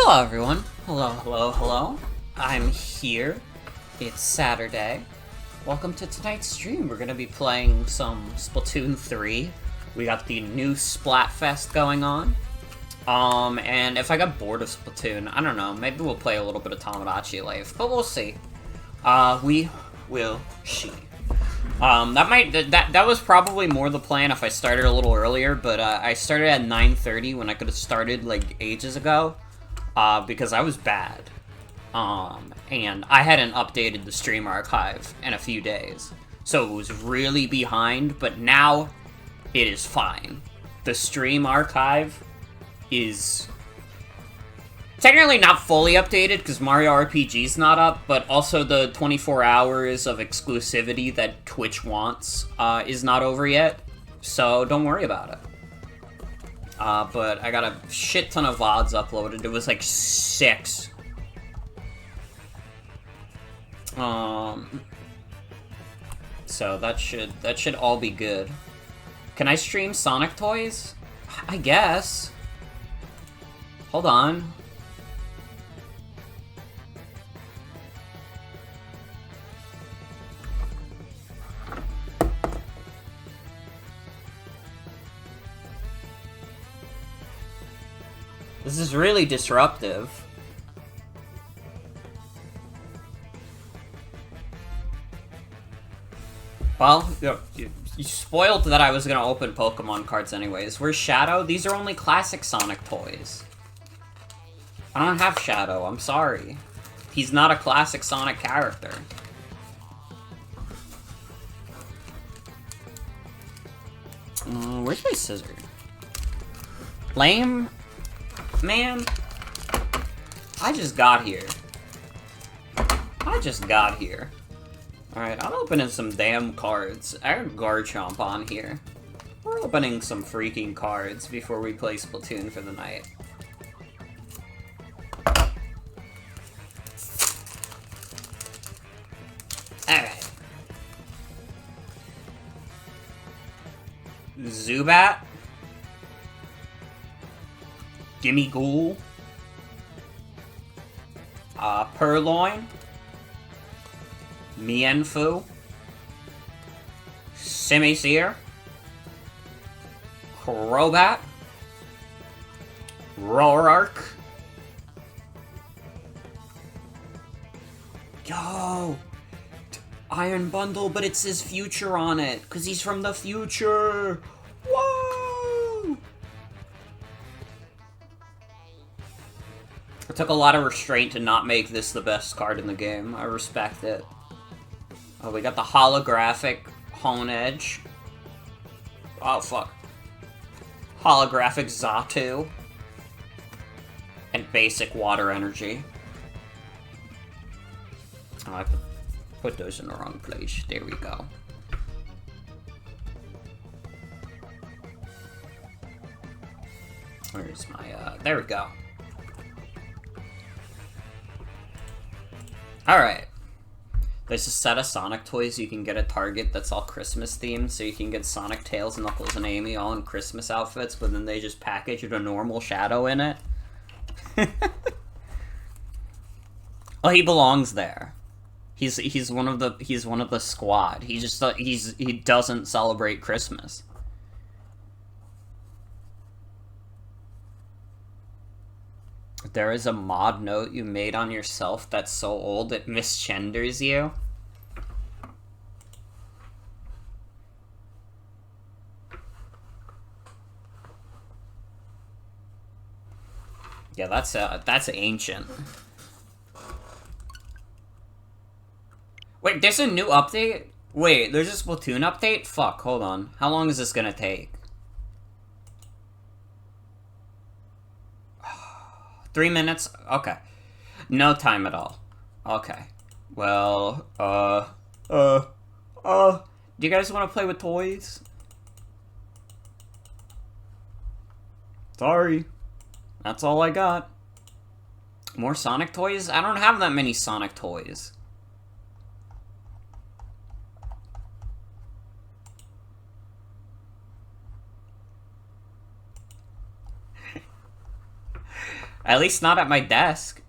Hello everyone. Hello. I'm here. It's Saturday. Welcome to tonight's stream. We're gonna be playing some Splatoon 3. We got the new Splatfest going on. And if I got bored of Splatoon, I don't know, maybe we'll play a little bit of Tomodachi Life, but we'll see. We will see. That was probably more the plan if I started a little earlier, but I started at 9:30 when I could have started like ages ago, because I was bad. And I hadn't updated the stream archive in a few days, so it was really behind, but now it is fine. The stream archive is technically not fully updated because Mario RPG's not up, but also the 24 hours of exclusivity that Twitch wants is not over yet, so don't worry about it. But I got a shit ton of VODs uploaded. It was like 6. So that should all be good. Can I stream Sonic toys? I guess. Hold on. This is really disruptive. Well, you spoiled that I was gonna open Pokemon cards anyways. Where's Shadow? These are only classic Sonic toys. I don't have Shadow, I'm sorry. He's not a classic Sonic character. Where's my scissor? Lame? Man. I just got here. Alright, I'm opening some damn cards. I got Garchomp on here. We're opening some freaking cards before we play Splatoon for the night. Alright. Zubat. Gimme Ghoul. Purloin. Mienfoo. Simisear. Crobat. Roark. Yo! Iron Bundle, but it says future on it, because he's from the future! Whoa! It took a lot of restraint to not make this the best card in the game. I respect it. Oh, we got the holographic Hone Edge. Oh, fuck. Holographic Xatu. And basic Water Energy. Oh, I put those in the wrong place. There we go. Where's my, there we go. Alright. There's a set of Sonic toys you can get at Target that's all Christmas themed, so you can get Sonic, Tails, Knuckles, and Amy all in Christmas outfits, but then they just package a normal Shadow in it. Well, he belongs there. He's one of the squad. He doesn't celebrate Christmas. There is a mod note you made on yourself that's so old it misgenders you. Yeah, that's ancient. Wait, there's a new update? Wait, there's a Splatoon update? Fuck, hold on. How long is this gonna take? 3 minutes? Okay. No time at all. Okay. Well, do you guys want to play with toys? Sorry. That's all I got. More Sonic toys? I don't have that many Sonic toys. At least not at my desk.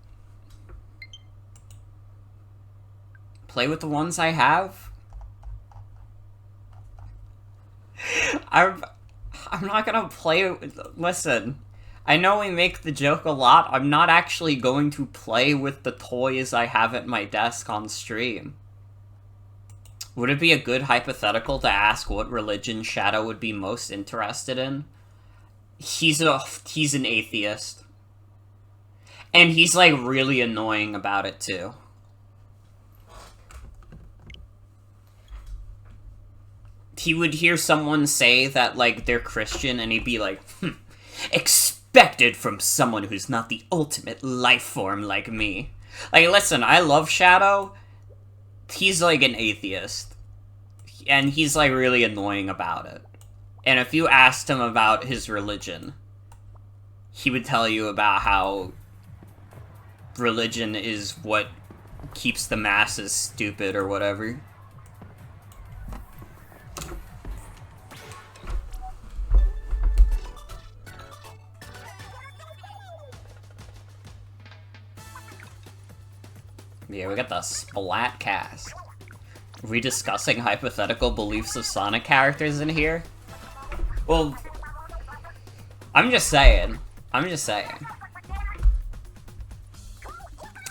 Play with the ones I have? I'm not gonna play with... Listen, I know we make the joke a lot. I'm not actually going to play with the toys I have at my desk on stream. Would it be a good hypothetical to ask what religion Shadow would be most interested in? He's an atheist. And he's, like, really annoying about it, too. He would hear someone say that, like, they're Christian, and he'd be like, expected from someone who's not the ultimate life form like me. Like, listen, I love Shadow. He's, like, an atheist. And he's, like, really annoying about it. And if you asked him about his religion, he would tell you about how religion is what keeps the masses stupid or whatever. Yeah, we got the Splatcast. Are we discussing hypothetical beliefs of Sonic characters in here? Well, I'm just saying.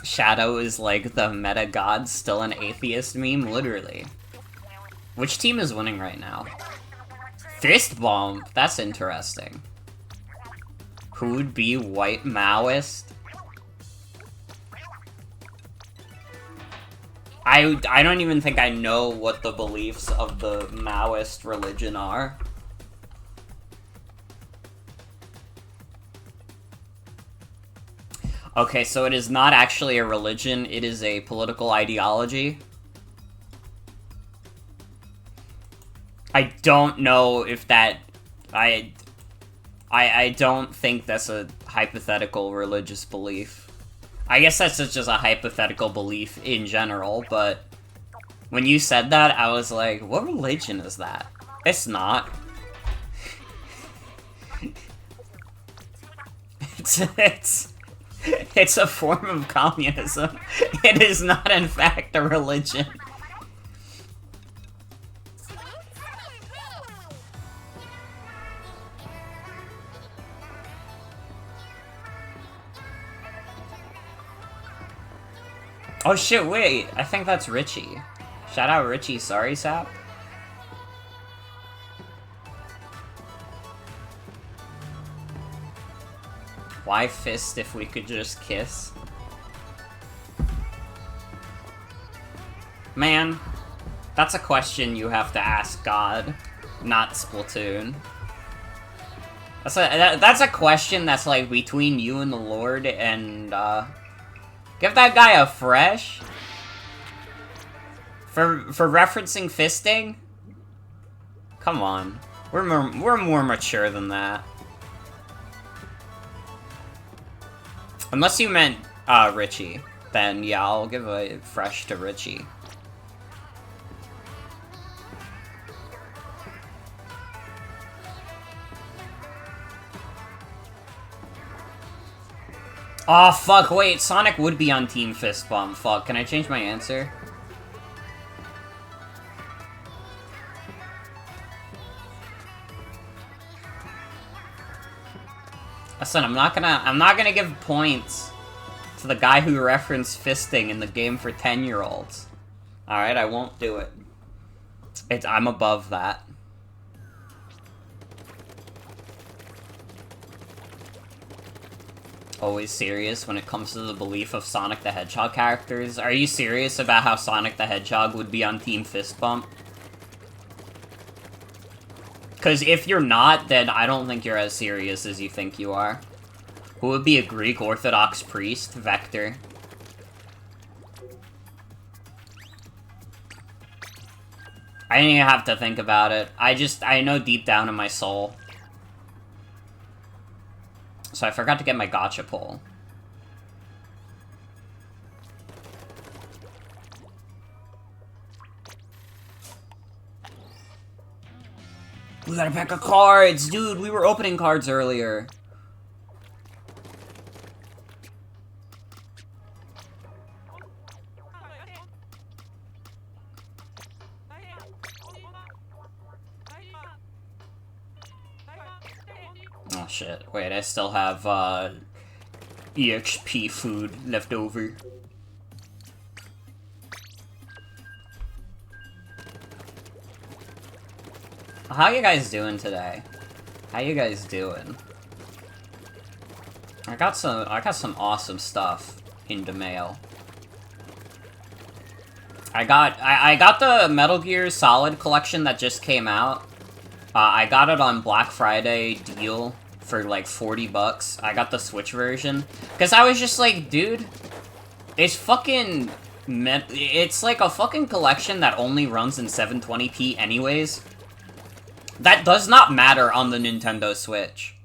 Shadow is like the meta god, still an atheist meme, literally. Which team is winning right now? Fist Bump, that's interesting. Who would be white Maoist? I don't even think I know what the beliefs of the Maoist religion are. Okay, so it is not actually a religion, it is a political ideology. I don't know if that... I don't think that's a hypothetical religious belief. I guess that's just a hypothetical belief in general, but when you said that, I was like, what religion is that? It's not. It's a form of communism. It is not, in fact, a religion. Oh shit, wait, I think that's Richie. Shout out Richie, sorry, Sap. Why fist if we could just kiss? Man, that's a question you have to ask God, not Splatoon. That's a question that's like between you and the Lord, and give that guy a fresh. For referencing fisting? Come on. We're more mature than that. Unless you meant Richie, then yeah, I'll give a fresh to Richie. Aw, oh, fuck, wait, Sonic would be on Team Fist Bump. Fuck, can I change my answer? Listen, I'm not gonna give points to the guy who referenced fisting in the game for 10-year-olds. Alright, I won't do it. I'm above that. Always serious when it comes to the belief of Sonic the Hedgehog characters. Are you serious about how Sonic the Hedgehog would be on Team Fist Bump? Because if you're not, then I don't think you're as serious as you think you are. Who would be a Greek Orthodox priest? Vector. I didn't even have to think about it. I know deep down in my soul. So I forgot to get my gotcha pole. We got a pack of cards! Dude, we were opening cards earlier. shit. Wait, I still have, EXP food left over. How you guys doing today? How you guys doing? I got some awesome stuff in the mail. I got the Metal Gear Solid collection that just came out. I got it on Black Friday deal for like 40 bucks. I got the Switch version. Because I was just like, dude, it's fucking... It's like a fucking collection that only runs in 720p anyways. That does not matter on the Nintendo Switch.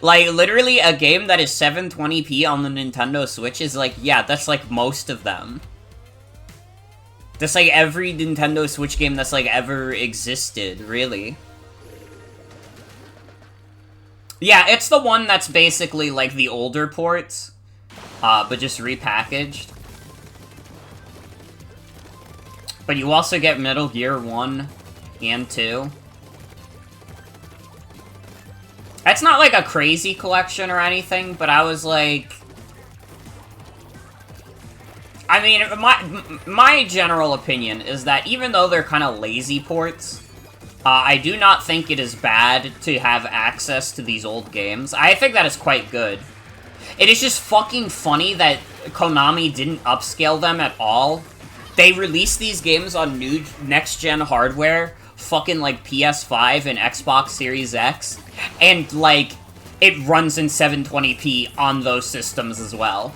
Like, literally, a game that is 720p on the Nintendo Switch is like, yeah, that's like most of them. That's like every Nintendo Switch game that's like ever existed, really. Yeah, it's the one that's basically like the older ports, but just repackaged. But you also get Metal Gear 1 and 2. It's not like a crazy collection or anything, but I was like... I mean, my general opinion is that even though they're kind of lazy ports, I do not think it is bad to have access to these old games. I think that is quite good. It is just fucking funny that Konami didn't upscale them at all. They released these games on new next-gen hardware, fucking like PS5 and Xbox Series X, and like, it runs in 720p on those systems as well.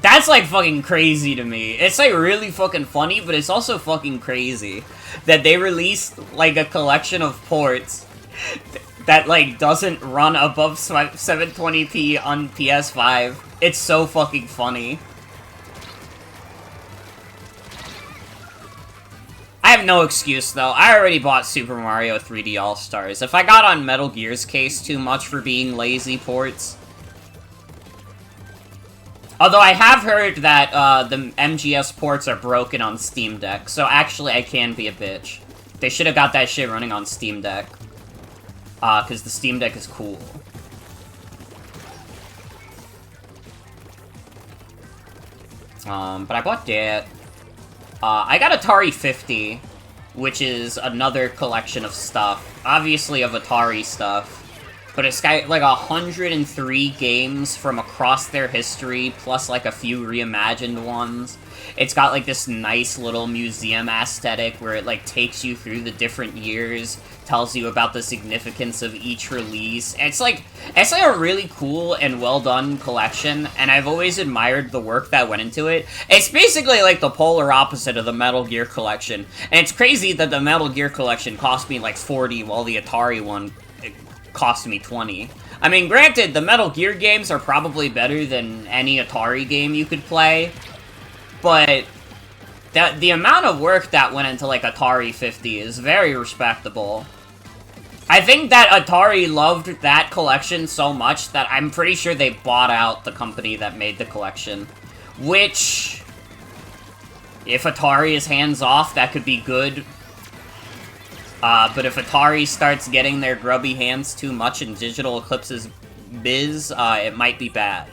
That's like fucking crazy to me. It's like really fucking funny, but it's also fucking crazy that they released like a collection of ports that like doesn't run above 720p on PS5. It's so fucking funny. I have no excuse, though. I already bought Super Mario 3D All-Stars. If I got on Metal Gear's case too much for being lazy ports... Although I have heard that the MGS ports are broken on Steam Deck, so actually I can be a bitch. They should have got that shit running on Steam Deck. Because the Steam Deck is cool. But I bought that. I got Atari 50, which is another collection of stuff. Obviously of Atari stuff. But it's got like 103 games from across their history, plus like a few reimagined ones. It's got like this nice little museum aesthetic where it like takes you through the different years, tells you about the significance of each release. It's like a really cool and well done collection, and I've always admired the work that went into it. It's basically like the polar opposite of the Metal Gear collection. And it's crazy that the Metal Gear collection cost me like 40 while the Atari one cost me 20. I mean, granted, the Metal Gear games are probably better than any Atari game you could play, but the amount of work that went into, like, Atari 50 is very respectable. I think that Atari loved that collection so much that I'm pretty sure they bought out the company that made the collection. Which, if Atari is hands-off, that could be good. But if Atari starts getting their grubby hands too much in Digital Eclipse's biz, it might be bad.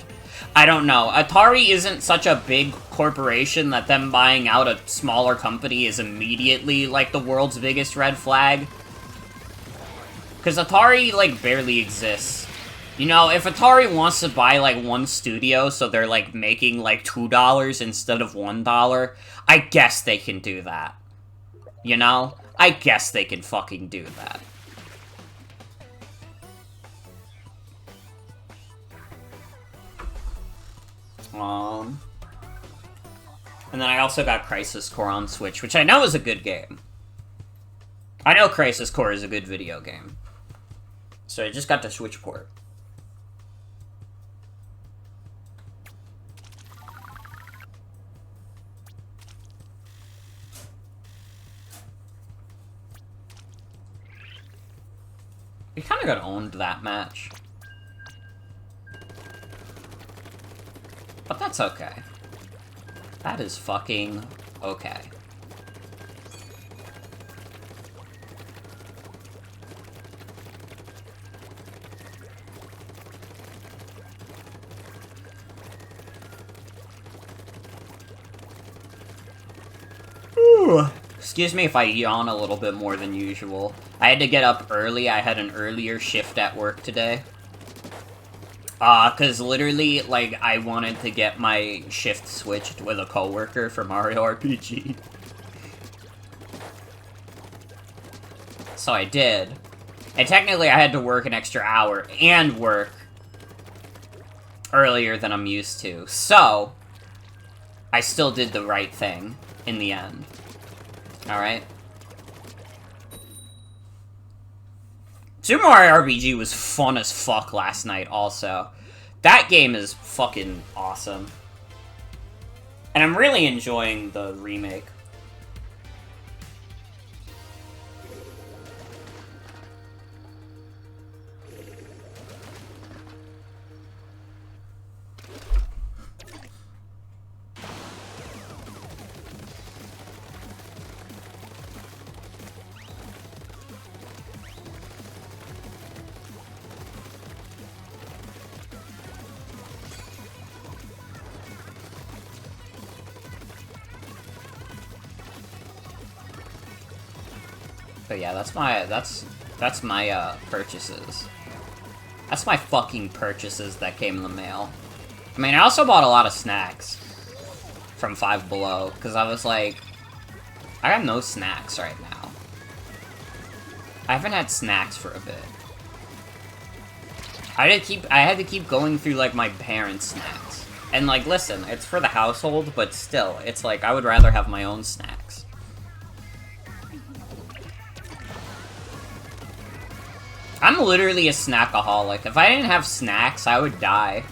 I don't know. Atari isn't such a big corporation that them buying out a smaller company is immediately, like, the world's biggest red flag. Because Atari, like, barely exists. You know, if Atari wants to buy, like, one studio so they're, like, making, like, $2 instead of $1, I guess they can do that. You know? I guess they can fucking do that. And then I also got Crisis Core on Switch, which I know is a good game. I know Crisis Core is a good video game. So I just got the Switch port. We kind of got owned that match. But that's okay. That is fucking okay. Excuse me if I yawn a little bit more than usual. I had to get up early. I had an earlier shift at work today. Cause literally, like, I wanted to get my shift switched with a coworker for Mario RPG. So I did. And technically I had to work an extra hour and work earlier than I'm used to. So, I still did the right thing in the end. Alright? Super Mario RPG was fun as fuck last night, also. That game is fucking awesome. And I'm really enjoying the remake. But yeah, that's my purchases. That's my fucking purchases that came in the mail. I mean, I also bought a lot of snacks from Five Below, because I was like, I got no snacks right now. I haven't had snacks for a bit. I had to keep going through, like, my parents' snacks. And, like, listen, it's for the household, but still, it's like, I would rather have my own snacks. I'm literally a snackaholic. If I didn't have snacks, I would die.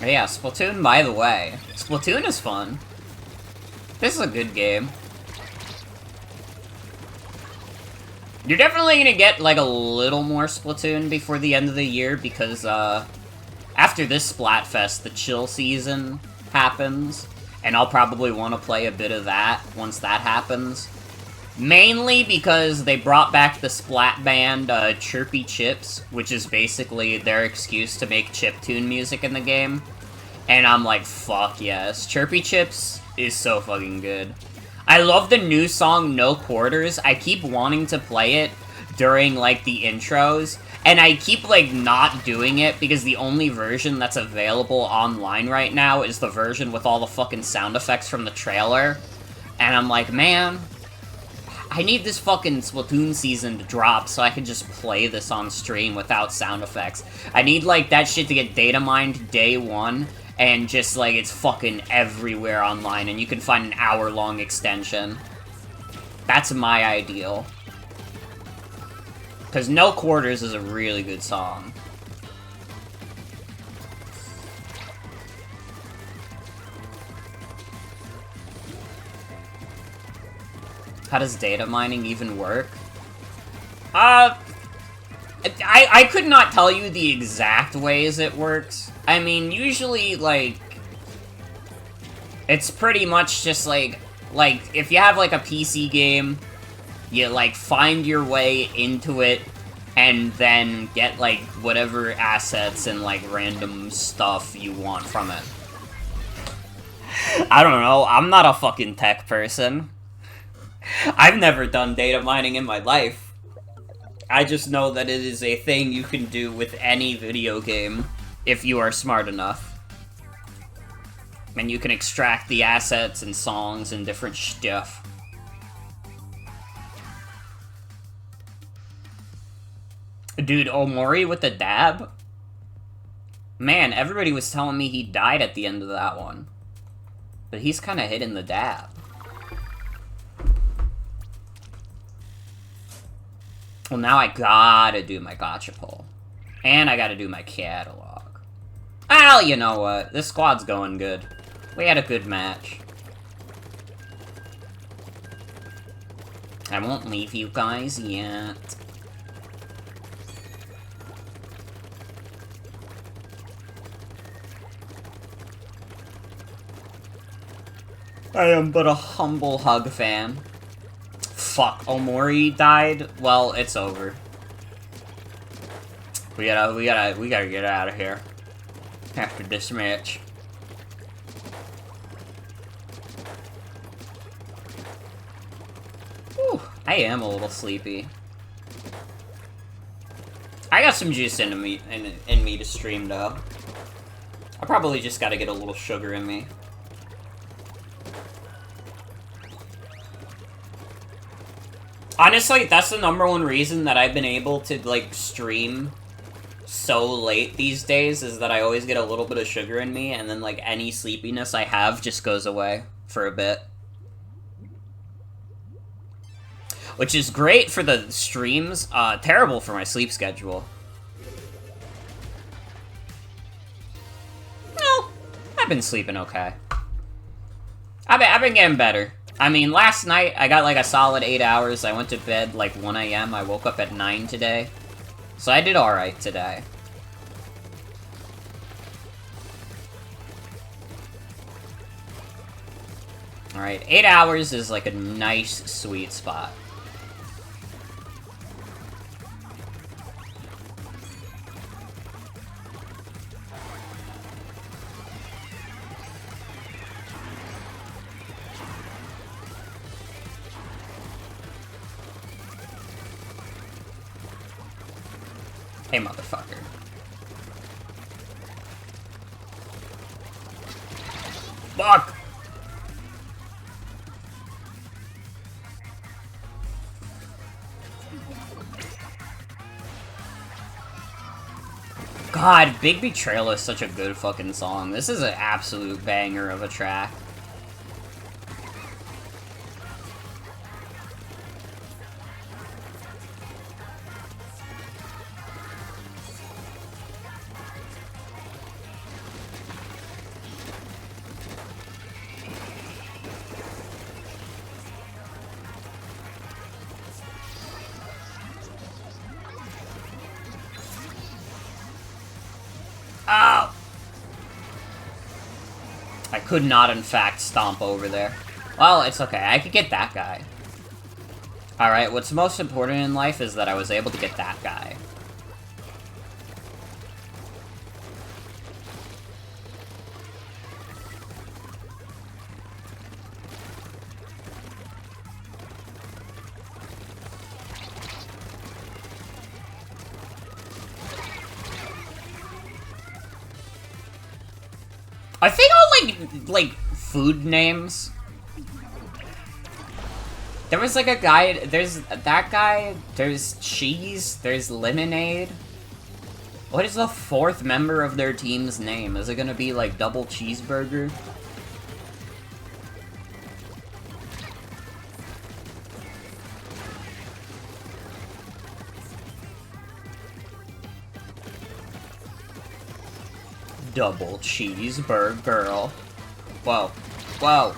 Yeah, Splatoon, by the way. Splatoon is fun. This is a good game. You're definitely gonna get, like, a little more Splatoon before the end of the year, because, after this Splatfest, the chill season happens, and I'll probably want to play a bit of that once that happens. Mainly because they brought back the Splat band, Chirpy Chips, which is basically their excuse to make chiptune music in the game. And I'm like, fuck yes. Chirpy Chips is so fucking good. I love the new song, No Quarters. I keep wanting to play it during, like, the intros, and I keep, like, not doing it because the only version that's available online right now is the version with all the fucking sound effects from the trailer. And I'm like, man, I need this fucking Splatoon season to drop so I can just play this on stream without sound effects. I need, like, that shit to get data mined day one, and just, like, it's fucking everywhere online, and you can find an hour-long extension. That's my ideal. Because No Quarters is a really good song. How does data mining even work? I could not tell you the exact ways it works. I mean, usually, like, it's pretty much just, like, if you have, like, a PC game, you, like, find your way into it, and then get, like, whatever assets and, like, random stuff you want from it. I don't know, I'm not a fucking tech person. I've never done data mining in my life. I just know that it is a thing you can do with any video game, if you are smart enough. And you can extract the assets and songs and different stuff. Dude, Omori with the dab? Man, everybody was telling me he died at the end of that one. But he's kinda hitting the dab. Well, now I gotta do my gotcha pull. And I gotta do my catalog. Well, you know what? This squad's going good. We had a good match. I won't leave you guys yet. I am but a humble Hug fan. Fuck, Omori died? Well, it's over. We gotta get out of here. After this match. Whew, I am a little sleepy. I got some juice in me to stream, though. I probably just gotta get a little sugar in me. Honestly, that's the #1 reason that I've been able to, like, stream so late these days, is that I always get a little bit of sugar in me, and then, like, any sleepiness I have just goes away for a bit. Which is great for the streams, terrible for my sleep schedule. No, I've been sleeping okay. I've been getting better. I mean, last night, I got like a solid 8 hours. I went to bed like 1 AM. I woke up at 9 today. So I did alright today. Alright, 8 hours is like a nice, sweet spot. Hey, motherfucker. Fuck! God, Big Betrayal is such a good fucking song. This is an absolute banger of a track. Oh! I could not, in fact, stomp over there. Well, it's okay. I could get that guy. Alright, what's most important in life is that I was able to get that guy. I think I'll, like, food names. There was, like, a guy, there's that guy, there's cheese, there's lemonade. What is the 4th member of their team's name? Is it gonna be, like, double cheeseburger? Double cheeseburger. Whoa. Whoa.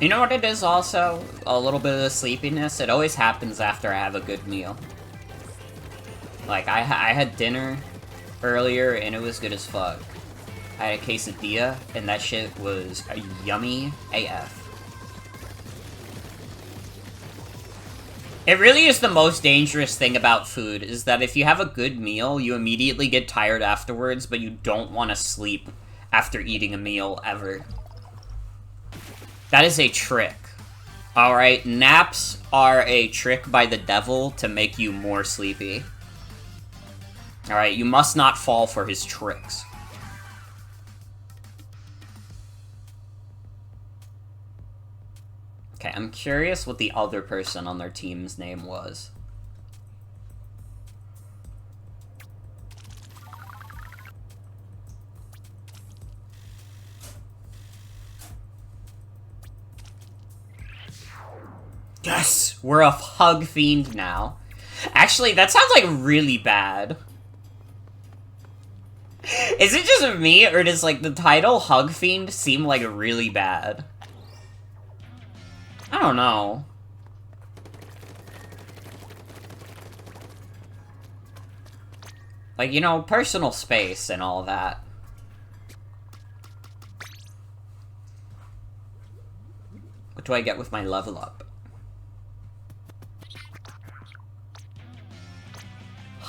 You know what it is also? A little bit of the sleepiness. It always happens after I have a good meal. Like, I had dinner earlier, and it was good as fuck. I had a quesadilla, and that shit was yummy AF. It really is the most dangerous thing about food, is that if you have a good meal, you immediately get tired afterwards, but you don't want to sleep after eating a meal, ever. That is a trick. Alright, naps are a trick by the devil to make you more sleepy. Alright, you must not fall for his tricks. Okay, I'm curious what the other person on their team's name was. Yes! We're a Hug Fiend now. Actually, that sounds like really bad. Is it just me, or does, like, the title Hug Fiend seem like really bad? I don't know. Like, you know, personal space and all that. What do I get with my level up?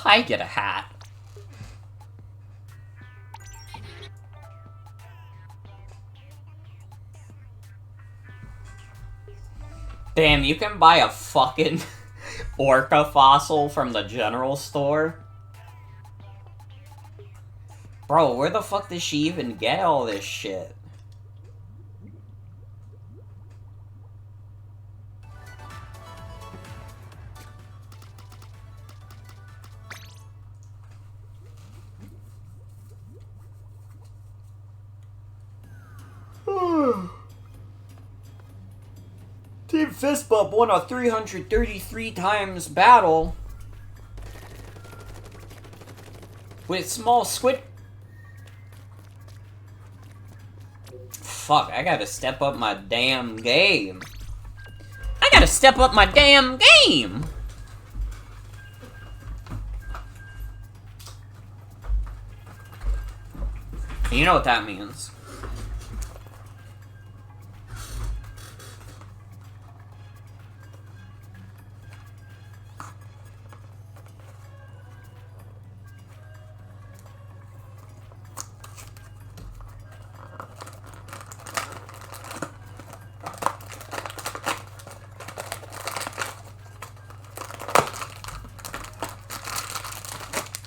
I get a hat. Damn, you can buy a fucking orca fossil from the general store? Bro, where the fuck does she even get all this shit? Team Fistbump won a 333 times battle with small squid. Fuck, I gotta step up my damn game. I gotta step up my damn game! You know what that means.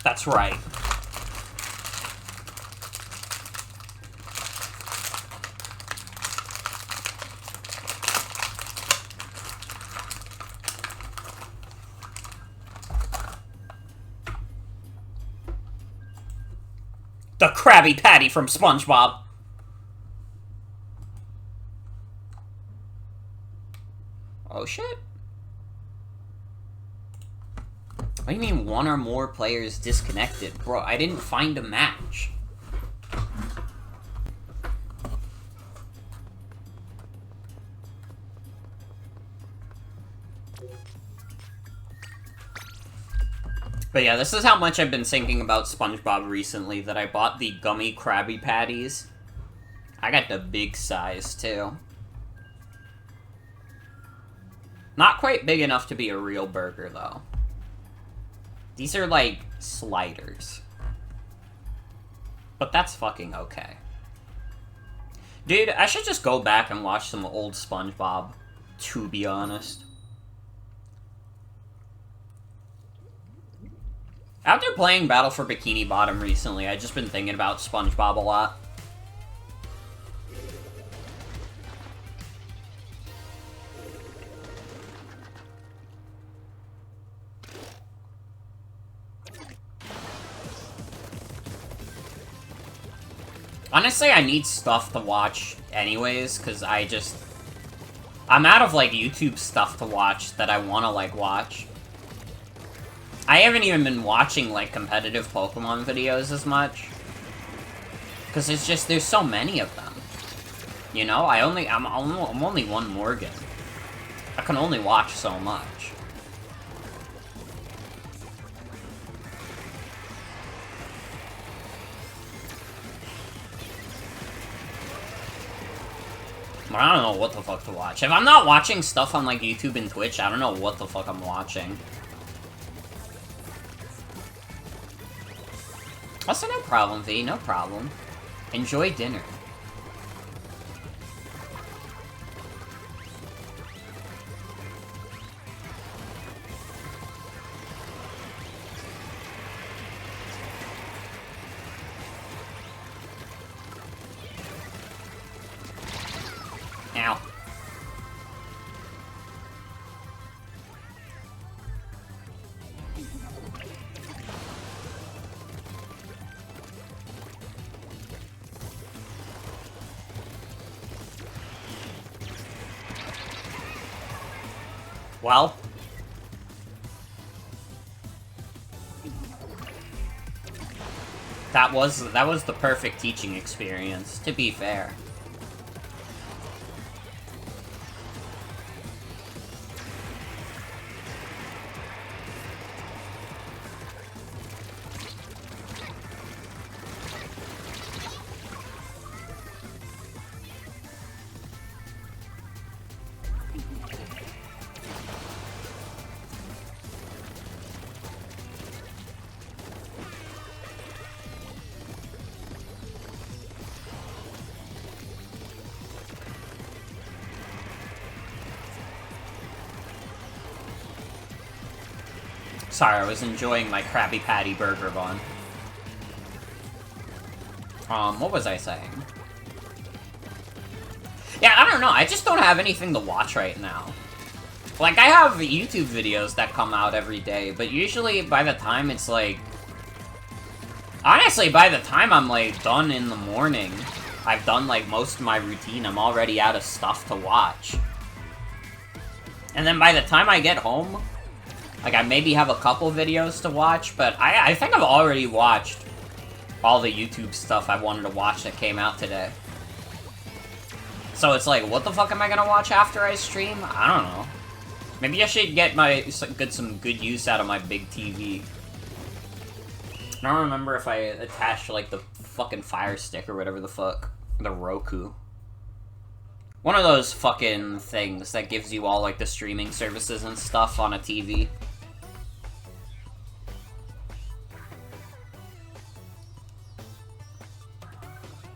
That's right. The Krabby Patty from SpongeBob. Oh shit. What do you mean one or more players disconnected? Bro, I didn't find a match. But yeah, this is how much I've been thinking about SpongeBob recently, that I bought the gummy Krabby Patties. I got the big size, too. Not quite big enough to be a real burger, though. These are, like, sliders. But that's fucking okay. Dude, I should just go back and watch some old SpongeBob, to be honest. After playing Battle for Bikini Bottom recently, I've just been thinking about SpongeBob a lot. Honestly, I need stuff to watch anyways, because I'm out of, like, YouTube stuff to watch that I want to, like, watch. I haven't even been watching, like, competitive Pokemon videos as much. Because it's just, there's so many of them. You know, I'm only one Morgan. I can only watch so much. I don't know what the fuck to watch. If I'm not watching stuff on, like, YouTube and Twitch, I don't know what the fuck I'm watching. Also, no problem, V. No problem. Enjoy dinner. Ow. Well. That was the perfect teaching experience, to be fair. Sorry, I was enjoying my Krabby Patty burger bun. What was I saying? Yeah, I don't know, I just don't have anything to watch right now. Like, I have YouTube videos that come out every day, but usually by the time it's like... Honestly, by the time I'm, like, done in the morning, I've done, like, most of my routine, I'm already out of stuff to watch. And then by the time I get home, like, I maybe have a couple videos to watch, but I think I've already watched all the YouTube stuff I wanted to watch that came out today. So it's like, what the fuck am I gonna watch after I stream? I don't know. Maybe I should get some good use out of my big TV. I don't remember if I attached, like, the fucking Fire Stick or whatever the fuck. The Roku. One of those fucking things that gives you all, like, the streaming services and stuff on a TV.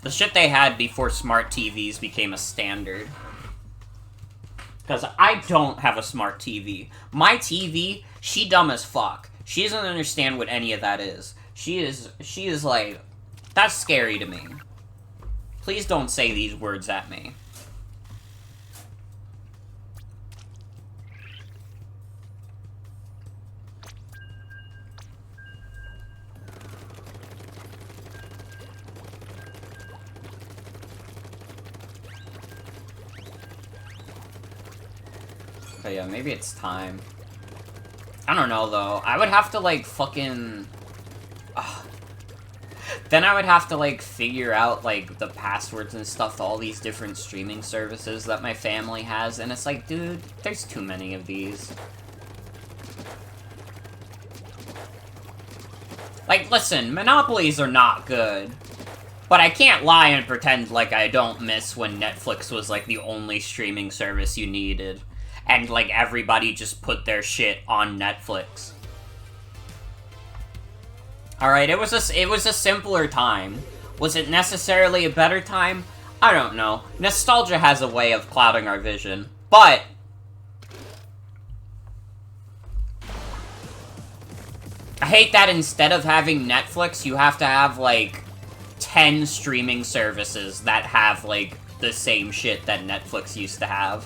The shit they had before smart TVs became a standard. Because I don't have a smart TV. My TV, she dumb as fuck. She doesn't understand what any of that is. She is like, that's scary to me. Please don't say these words at me. But yeah, maybe it's time. I don't know, though. I would have to, like, fucking... Then I would have to, like, figure out, like, the passwords and stuff to all these different streaming services that my family has, and it's like, dude, there's too many of these. Like, listen, monopolies are not good. But I can't lie and pretend like I don't miss when Netflix was, like, the only streaming service you needed. And, like, everybody just put their shit on Netflix. Alright, it was a simpler time. Was it necessarily a better time? I don't know. Nostalgia has a way of clouding our vision. But... I hate that instead of having Netflix, you have to have, like, 10 streaming services that have, like, the same shit that Netflix used to have.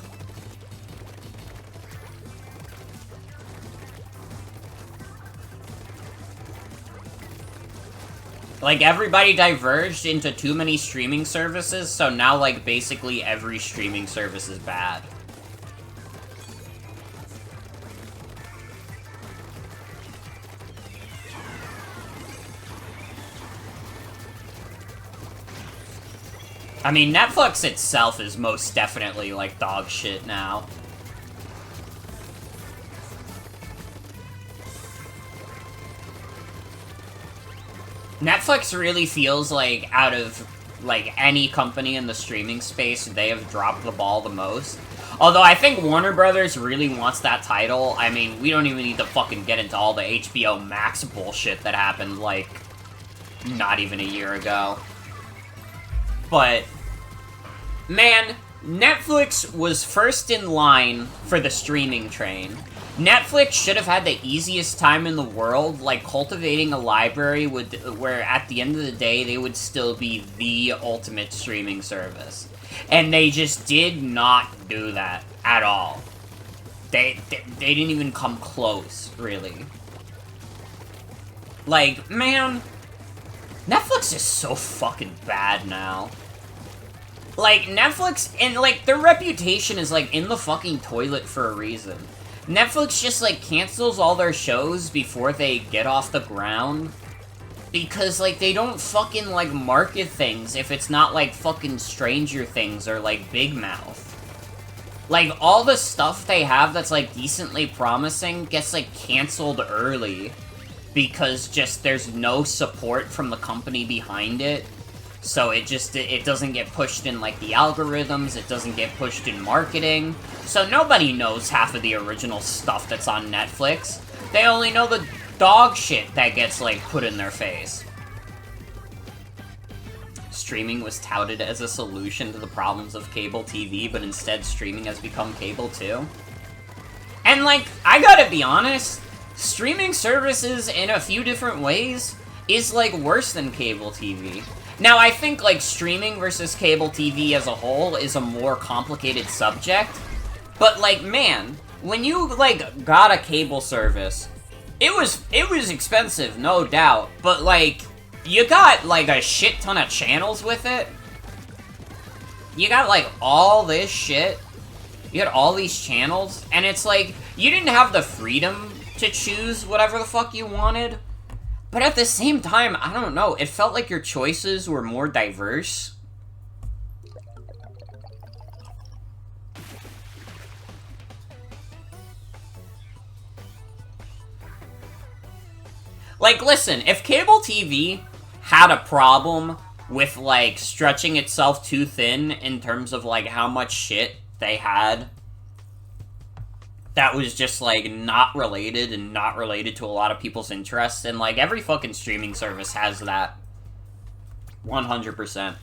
Like, everybody diverged into too many streaming services, so now, like, basically every streaming service is bad. I mean, Netflix itself is most definitely, like, dog shit now. Netflix really feels like, out of, like, any company in the streaming space, they have dropped the ball the most. Although I think Warner Brothers really wants that title. I mean, we don't even need to fucking get into all the HBO Max bullshit that happened, like, not even a year ago. But, man, Netflix was first in line for the streaming train. Netflix should have had the easiest time in the world, like, cultivating a library where, at the end of the day, they would still be the ultimate streaming service. And they just did not do that at all. They didn't even come close, really. Like, man, Netflix is so fucking bad now. Like, Netflix, and, like, their reputation is, like, in the fucking toilet for a reason. Netflix just, like, cancels all their shows before they get off the ground. Because, like, they don't fucking, like, market things if it's not, like, fucking Stranger Things or, like, Big Mouth. Like, all the stuff they have that's, like, decently promising gets, like, canceled early. Because just there's no support from the company behind it. So it doesn't get pushed in, like, the algorithms, it doesn't get pushed in marketing. So nobody knows half of the original stuff that's on Netflix. They only know the dog shit that gets, like, put in their face. Streaming was touted as a solution to the problems of cable TV, but instead streaming has become cable too. And, like, I gotta be honest, streaming services in a few different ways is, like, worse than cable TV. Now, I think, like, streaming versus cable TV as a whole is a more complicated subject, but, like, man, when you, like, got a cable service, it was expensive, no doubt, but, like, you got, like, a shit ton of channels with it. You got, like, all this shit. You had all these channels, and it's like, you didn't have the freedom to choose whatever the fuck you wanted. But at the same time, I don't know, it felt like your choices were more diverse. Like, listen, if cable TV had a problem with, like, stretching itself too thin in terms of, like, how much shit they had that was just, like, not related and not related to a lot of people's interests, and, like, every fucking streaming service has that. 100%.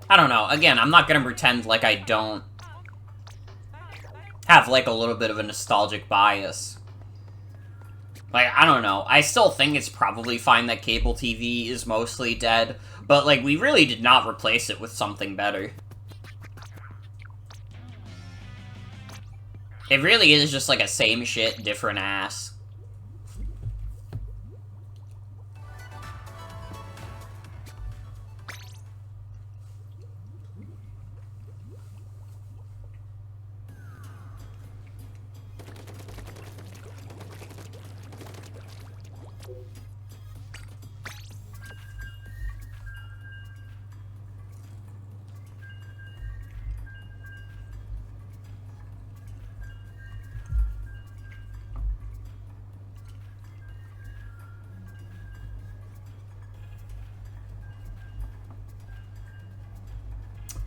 I don't know. Again, I'm not gonna pretend like I don't have, like, a little bit of a nostalgic bias. Like, I don't know. I still think it's probably fine that cable TV is mostly dead, but, like, we really did not replace it with something better. It really is just, like, a same shit, different ass.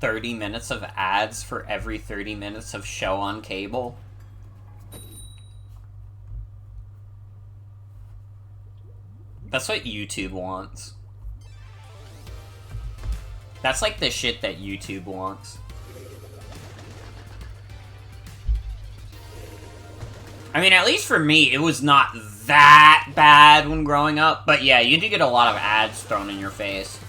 $30 minutes of ads for every 30 minutes of show on cable. That's what YouTube wants. That's like the shit that YouTube wants. I mean, at least for me, it was not that bad when growing up, but yeah, you do get a lot of ads thrown in your face.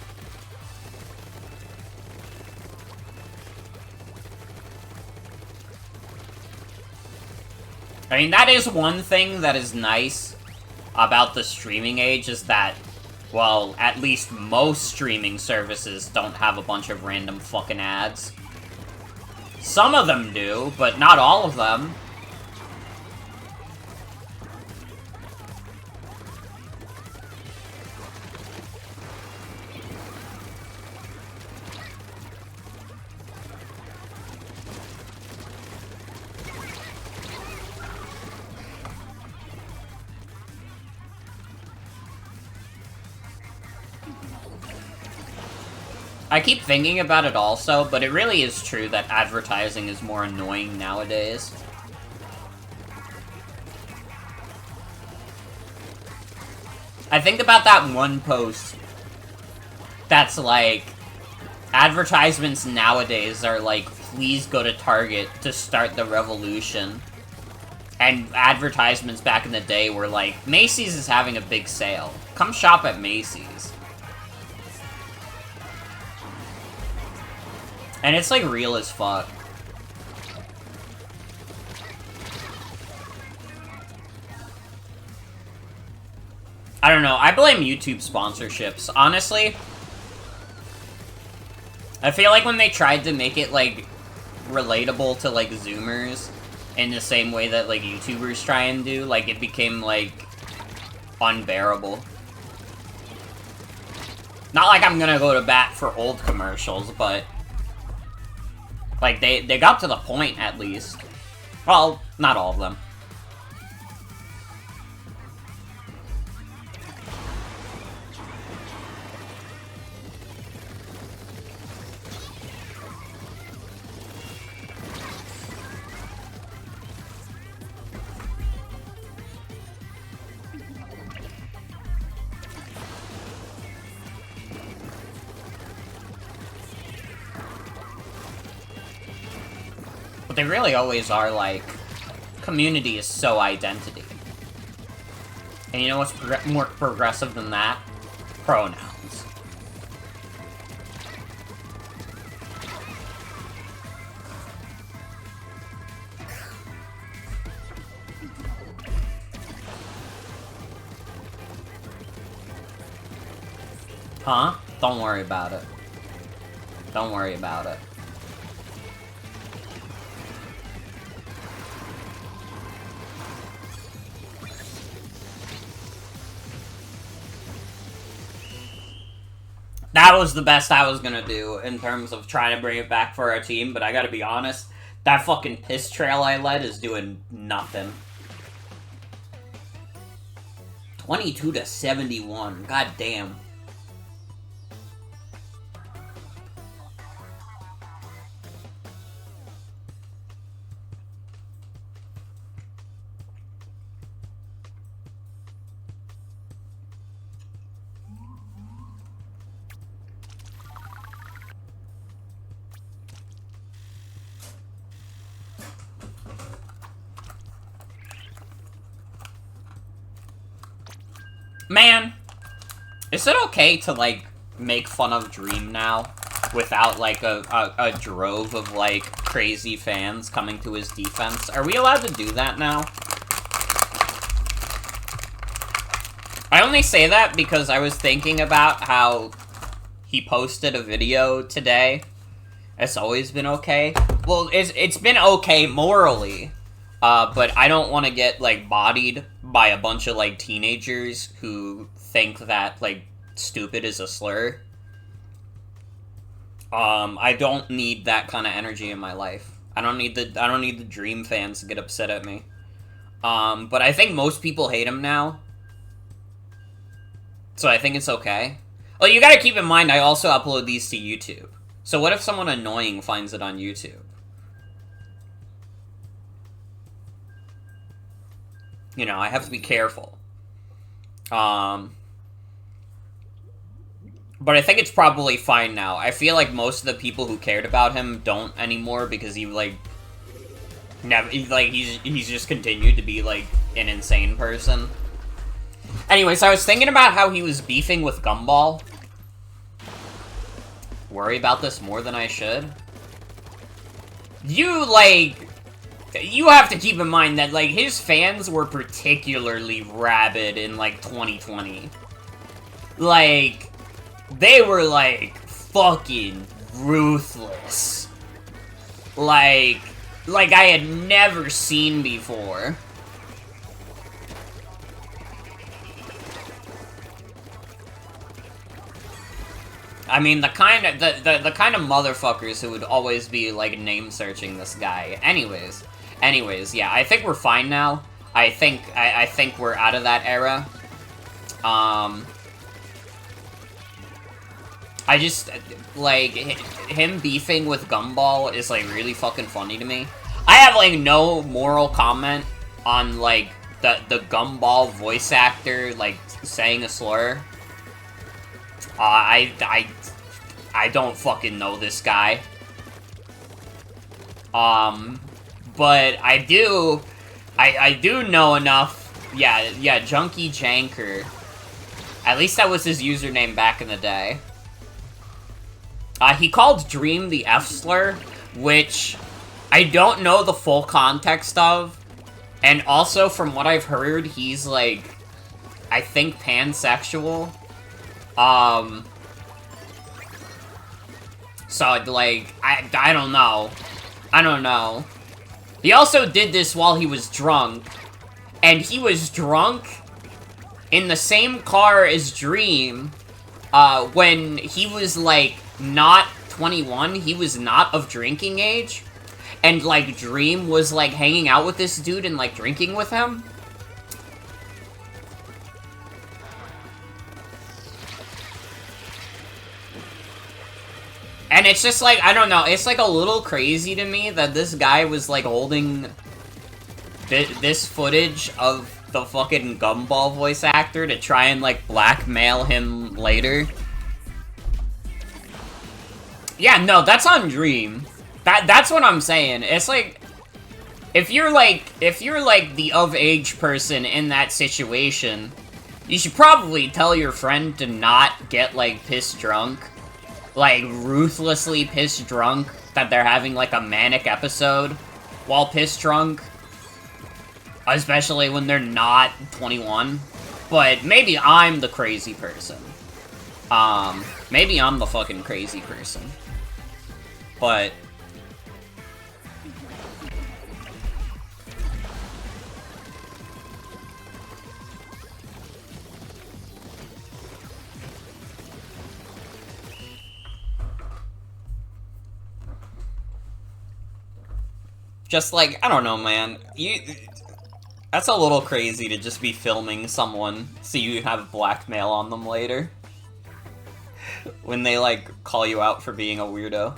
I mean, that is one thing that is nice about the streaming age, is that, well, at least most streaming services don't have a bunch of random fucking ads. Some of them do, but not all of them. I keep thinking about it also, but it really is true that advertising is more annoying nowadays. I think about that one post that's like, advertisements nowadays are like, please go to Target to start the revolution. And advertisements back in the day were like, Macy's is having a big sale. Come shop at Macy's. And it's, like, real as fuck. I don't know. I blame YouTube sponsorships. Honestly, I feel like when they tried to make it, like, relatable to, like, Zoomers in the same way that, like, YouTubers try and do, like, it became, like, unbearable. Not like I'm gonna go to bat for old commercials, but like, they got to the point, at least. Well, not all of them. But they really always are, like, community is so identity. And you know what's more progressive than that? Pronouns. Huh? Don't worry about it. Don't worry about it. That was the best I was gonna do in terms of trying to bring it back for our team, but I gotta be honest, that fucking piss trail I led is doing nothing. 22 to 71. God damn. Man, is it okay to, like, make fun of Dream now without, like, a drove of, like, crazy fans coming to his defense? Are we allowed to do that now? I only say that because I was thinking about how he posted a video today. It's always been okay. Well, it's been okay morally. But I don't want to get, like, bodied by a bunch of, like, teenagers who think that, like, stupid is a slur. I don't need that kind of energy in my life. I don't need the Dream fans to get upset at me. But I think most people hate him now. So I think it's okay. Oh, you gotta keep in mind, I also upload these to YouTube. So what if someone annoying finds it on YouTube? You know, I have to be careful. But I think it's probably fine now. I feel like most of the people who cared about him don't anymore because he, like, never, like, he's just continued to be, like, an insane person. Anyways, I was thinking about how he was beefing with Gumball. Worry about this more than I should. You, like... You have to keep in mind that, like, his fans were particularly rabid in, like, 2020. Like, they were, like, fucking ruthless. Like I had never seen before. I mean, the kind of motherfuckers who would always be, like, name-searching this guy. Anyways, yeah, I think we're fine now. I think we're out of that era. I just, like, him beefing with Gumball is, like, really fucking funny to me. I have, like, no moral comment on, like, the Gumball voice actor, like, saying a slur. I don't fucking know this guy. But I do know enough. Yeah, Junkie Janker. At least that was his username back in the day. He called Dream the F-slur, which I don't know the full context of. And also, from what I've heard, he's, like, I think pansexual. So, like, I don't know. I don't know. He also did this while he was drunk. And he was drunk in the same car as Dream, when he was, like, not 21. He was not of drinking age. And, like, Dream was, like, hanging out with this dude and, like, drinking with him. And it's just, like, I don't know, it's, like, a little crazy to me that this guy was, like, holding this footage of the fucking Gumball voice actor to try and, like, blackmail him later. Yeah, no, that's on Dream. That's what I'm saying. It's, like, If you're like the of-age person in that situation, you should probably tell your friend to not get, like, pissed drunk. Like, ruthlessly pissed drunk, that they're having, like, a manic episode while pissed drunk. Especially when they're not 21. But maybe I'm the crazy person. Maybe I'm the fucking crazy person. But... just like, I don't know, man. That's a little crazy to just be filming someone so you have blackmail on them later. When they, like, call you out for being a weirdo.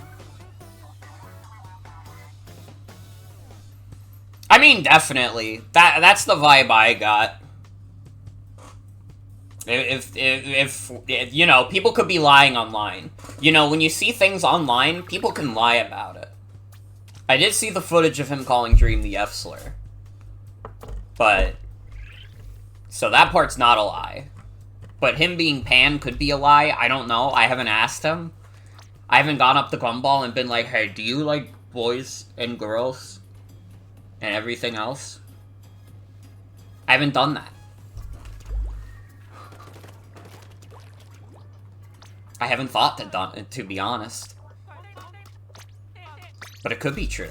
I mean, definitely. That's the vibe I got. If you know, people could be lying online. You know, when you see things online, people can lie about it. I did see the footage of him calling Dream the F-slur. But... so that part's not a lie. But him being Pan could be a lie, I don't know, I haven't asked him. I haven't gone up to Gumball and been like, hey, do you like boys and girls? And everything else? I haven't done that. I haven't thought to be honest. But it could be true.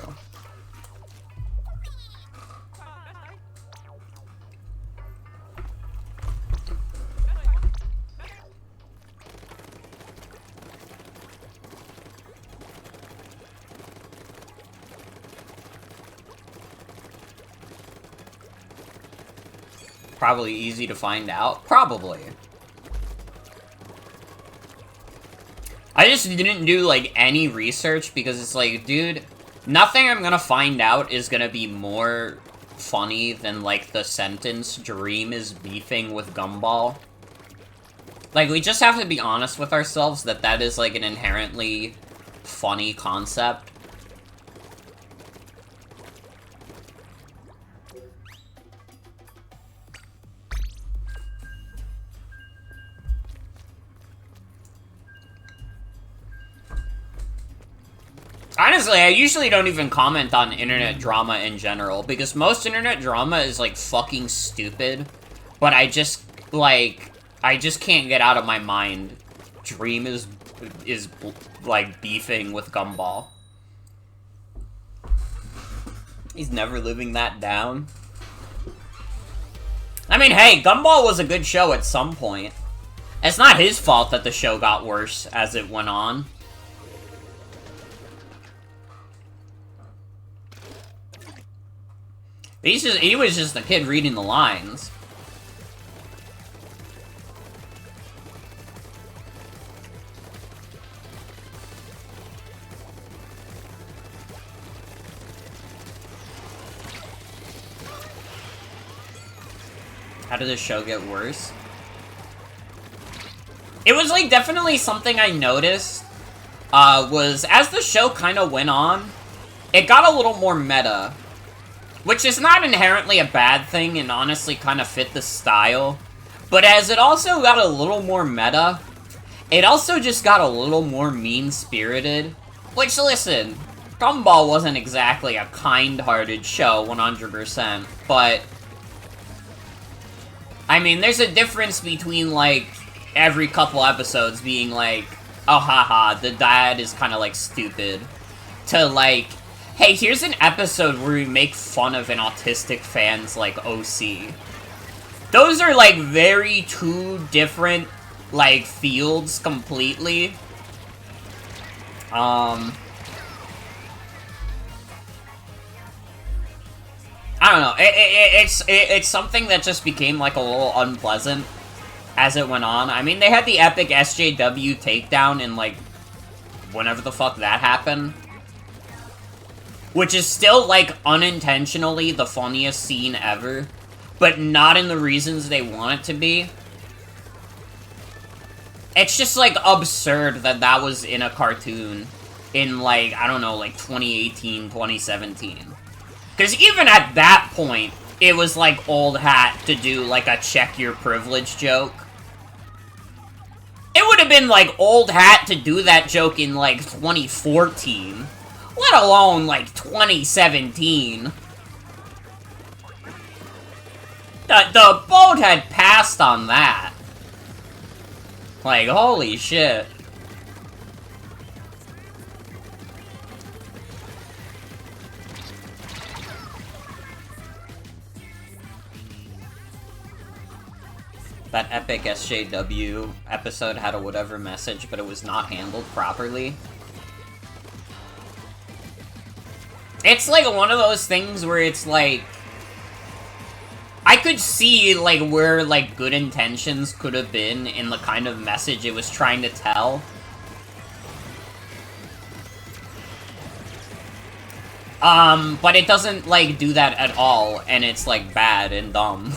Probably easy to find out. Probably. I just didn't do, like, any research because it's like, dude, nothing I'm gonna find out is gonna be more funny than, like, the sentence, Dream is beefing with Gumball. Like, we just have to be honest with ourselves that that is, like, an inherently funny concept. Honestly, I usually don't even comment on internet drama in general, because most internet drama is, like, fucking stupid, but I just can't get out of my mind Dream is like, beefing with Gumball. He's never living that down. I mean, hey, Gumball was a good show at some point. It's not his fault that the show got worse as it went on. He was just a kid reading the lines. How did this show get worse? It was, like, definitely something I noticed, was as the show kind of went on, it got a little more meta. Which is not inherently a bad thing, and honestly kind of fit the style. But as it also got a little more meta, it also just got a little more mean-spirited. Which, listen, Gumball wasn't exactly a kind-hearted show, 100%, but... I mean, there's a difference between, like, every couple episodes being like, oh, haha, the dad is kind of, like, stupid, to, like... hey, here's an episode where we make fun of an autistic fan's, like, OC. Those are, like, very two different, like, fields completely. I don't know. It's something that just became, like, a little unpleasant as it went on. I mean, they had the epic SJW takedown in, like, whenever the fuck that happened. Which is still, like, unintentionally the funniest scene ever. But not in the reasons they want it to be. It's just, like, absurd that that was in a cartoon in, like, I don't know, like, 2018, 2017. Because even at that point, it was like old hat to do like a check your privilege joke. It would have been like old hat to do that joke in like 2014, let alone like 2017. The boat had passed on that. Like, holy shit. That epic SJW episode had a whatever message, but it was not handled properly. It's like one of those things where it's like... I could see, like, where, like, good intentions could have been in the kind of message it was trying to tell. But it doesn't, like, do that at all, and it's, like, bad and dumb.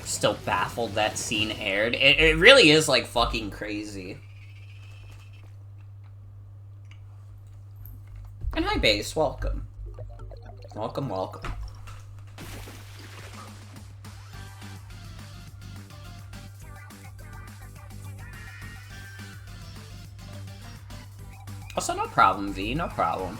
Still baffled that scene aired. It really is, like, fucking crazy. And hi, Base. Welcome. Welcome, welcome. Also, no problem, V. No problem.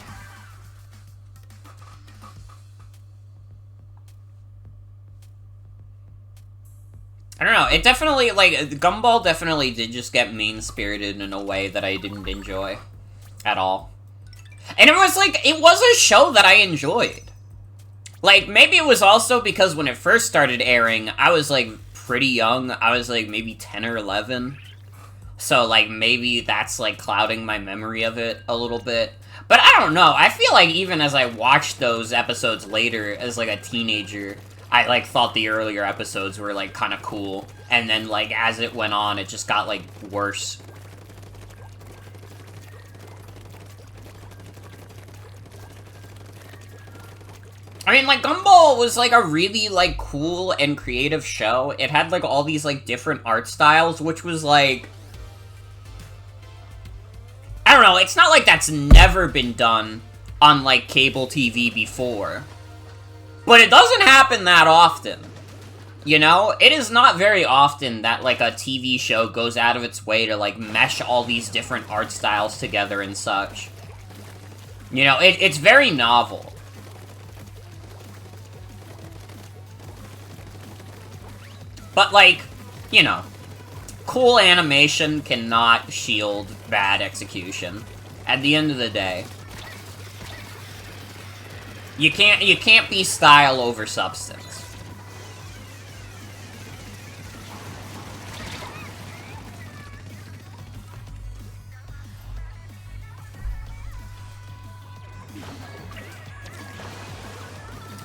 I don't know, it definitely, like, Gumball definitely did just get mean-spirited in a way that I didn't enjoy. At all. And it was, like, it was a show that I enjoyed. Like, maybe it was also because when it first started airing, I was, like, pretty young. I was, like, maybe 10 or 11. So, like, maybe that's, like, clouding my memory of it a little bit. But I don't know, I feel like even as I watched those episodes later, as, like, a teenager... I, like, thought the earlier episodes were, like, kind of cool. And then, like, as it went on, it just got, like, worse. I mean, like, Gumball was, like, a really, like, cool and creative show. It had, like, all these, like, different art styles, which was, like... I don't know, it's not like that's never been done on, like, cable TV before. But it doesn't happen that often, you know? It is not very often that, like, a TV show goes out of its way to, like, mesh all these different art styles together and such. You know, it's very novel. But, like, you know, cool animation cannot shield bad execution. At the end of the day. You can't be style over substance.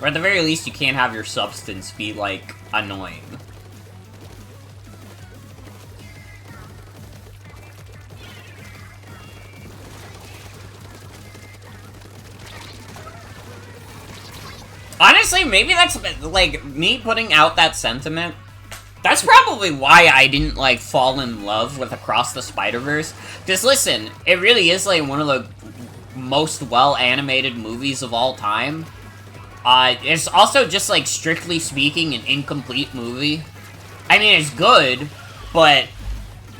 Or at the very least, you can't have your substance be, like, annoying. Honestly, maybe that's, like, me putting out that sentiment. That's probably why I didn't, like, fall in love with Across the Spider-Verse. Because, listen, it really is, like, one of the most well-animated movies of all time. It's also just, like, strictly speaking, an incomplete movie. I mean, it's good, but...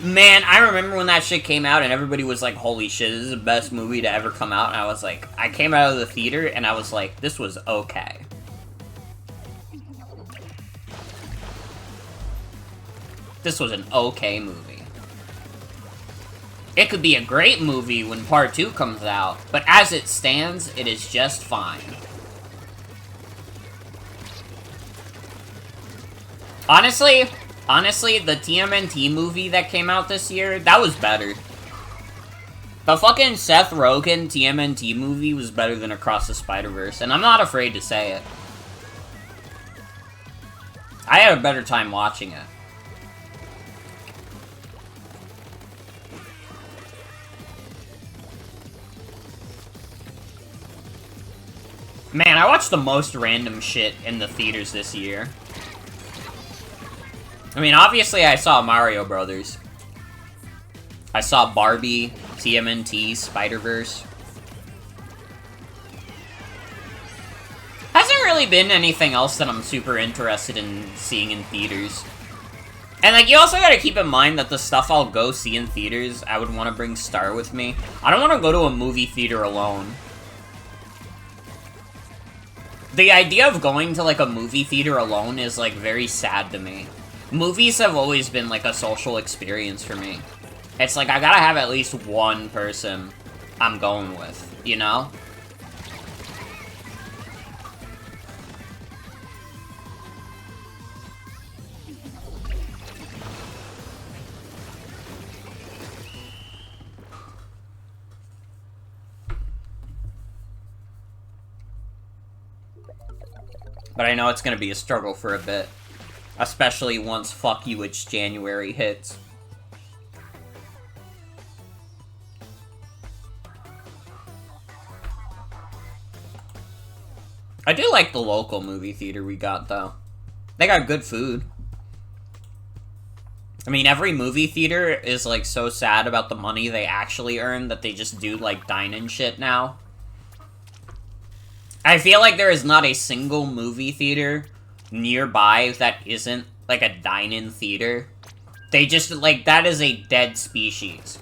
Man, I remember when that shit came out and everybody was like, holy shit, this is the best movie to ever come out. And I was like, I came out of the theater and I was like, this was okay. This was an okay movie. It could be a great movie when Part 2 comes out, but as it stands, it is just fine. Honestly, the TMNT movie that came out this year, that was better. The fucking Seth Rogen TMNT movie was better than Across the Spider-Verse, and I'm not afraid to say it. I had a better time watching it. Man, I watched the most random shit in the theaters this year. I mean, obviously I saw Mario Brothers. I saw Barbie, TMNT, Spider-Verse. Hasn't really been anything else that I'm super interested in seeing in theaters. And, like, you also gotta keep in mind that the stuff I'll go see in theaters, I would want to bring Star with me. I don't want to go to a movie theater alone. The idea of going to, like, a movie theater alone is, like, very sad to me. Movies have always been, like, a social experience for me. It's like, I gotta have at least one person I'm going with, you know? But I know it's gonna be a struggle for a bit. Especially once Fuck You, It's January hits. I do like the local movie theater we got, though. They got good food. I mean, every movie theater is, like, so sad about the money they actually earn that they just do, like, dine-in shit now. I feel like there is not a single movie theater nearby that isn't, like, a dine-in theater. They just, like, that is a dead species.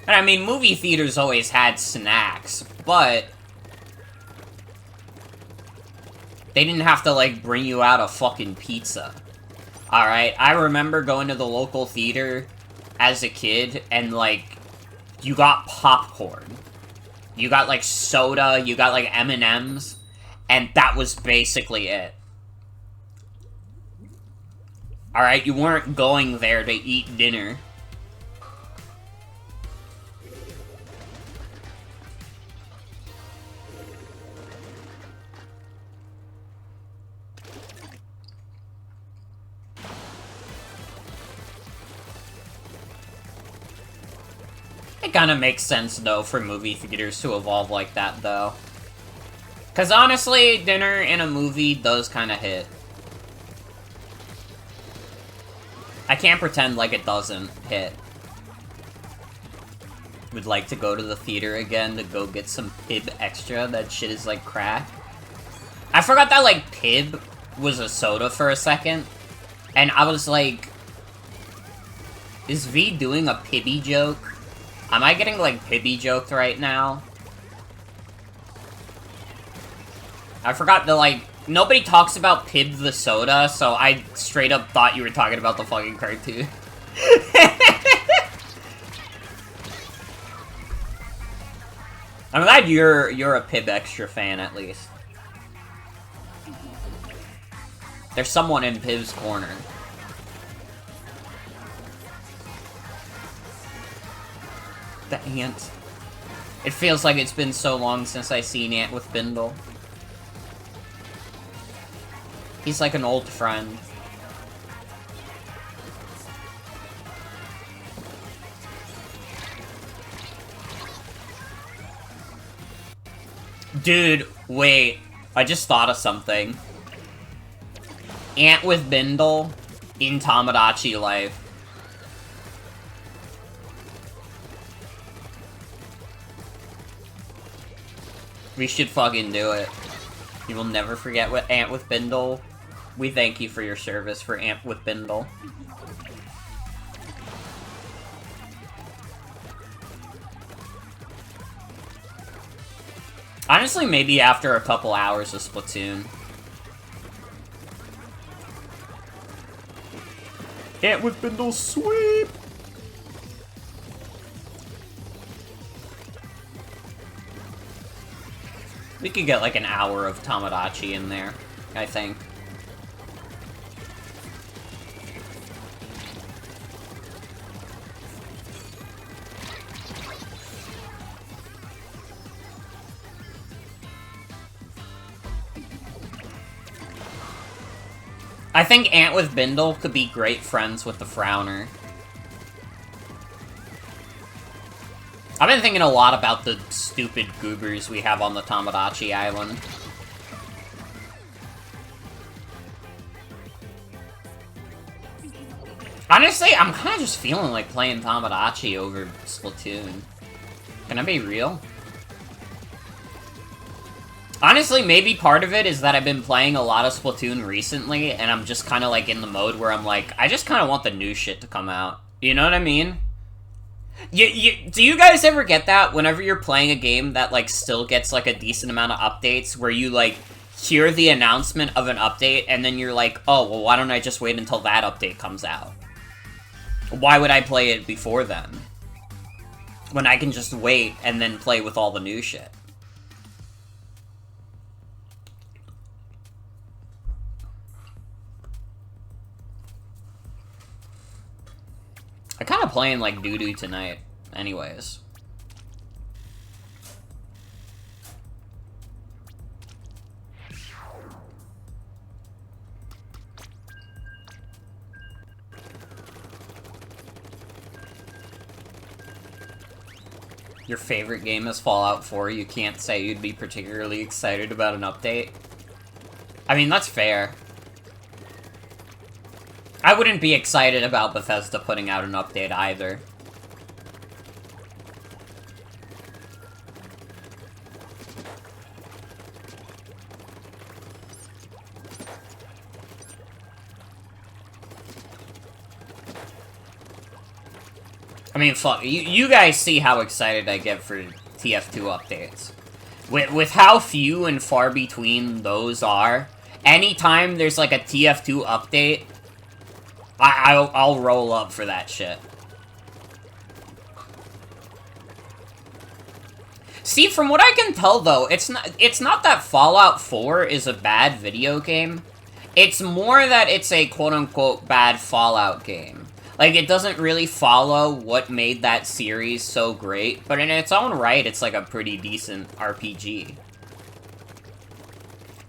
And I mean, movie theaters always had snacks, but they didn't have to, like, bring you out a fucking pizza. Alright? I remember going to the local theater as a kid, and, like, you got popcorn. You got, like, soda, you got, like, M&Ms, and that was basically it. Alright? You weren't going there to eat dinner. It kinda makes sense, though, for movie theaters to evolve like that, though. Because honestly, dinner in a movie does kinda hit. I can't pretend like it doesn't hit. Would like to go to the theater again to go get some Pib Extra. That shit is like crack. I forgot that, like, Pib was a soda for a second. And I was like, is V doing a Pibby joke? Am I getting, like, Pibby joked right now? I forgot that, like, nobody talks about Pib the soda, so I straight up thought you were talking about the fucking cartoon. I'm glad you're a Pib Extra fan, at least. There's someone in Pib's corner. The ant. It feels like it's been so long since I seen Ant with Bindle. He's like an old friend. Dude, wait. I just thought of something. Ant with Bindle in Tamagotchi life. We should fucking do it. You will never forget what Ant with Bindle. We thank you for your service for Ant with Bindle. Honestly, maybe after a couple hours of Splatoon. Ant with Bindle sweep! We could get like an hour of Tamagotchi in there, I think. I think Ant with Bindle could be great friends with the Frowner. I've been thinking a lot about the stupid goobers we have on the Tomodachi Island. Honestly, I'm kind of just feeling like playing Tomodachi over Splatoon. Can I be real? Honestly, maybe part of it is that I've been playing a lot of Splatoon recently, and I'm just kind of like in the mode where I'm like, I just kind of want the new shit to come out. You know what I mean? Do you guys ever get that whenever you're playing a game that like still gets like a decent amount of updates, where you like hear the announcement of an update and then you're like, oh, well, why don't I just wait until that update comes out? Why would I play it before then? When I can just wait and then play with all the new shit. I kind of playing like doo-doo tonight, anyways. Your favorite game is Fallout 4, you can't say you'd be particularly excited about an update? I mean, that's fair. I wouldn't be excited about Bethesda putting out an update either. I mean, fuck, you guys see how excited I get for TF2 updates. With how few and far between those are, anytime there's like a TF2 update, I'll roll up for that shit. See, from what I can tell, though, it's not that Fallout 4 is a bad video game. It's more that it's a quote-unquote bad Fallout game. Like, it doesn't really follow what made that series so great, but in its own right, it's like a pretty decent RPG.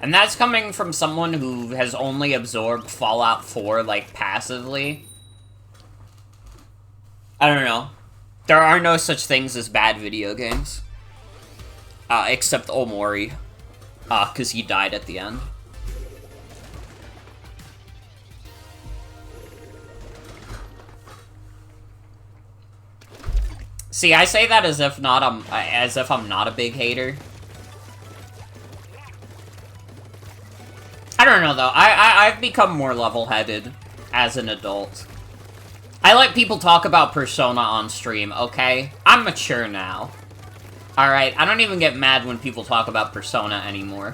And that's coming from someone who has only absorbed Fallout 4, like, passively. I don't know. There are no such things as bad video games. Except Omori. Because he died at the end. See, I say that as if I'm not a big hater. I don't know, though. I've become more level-headed as an adult. I let people talk about Persona on stream, okay? I'm mature now. Alright, I don't even get mad when people talk about Persona anymore.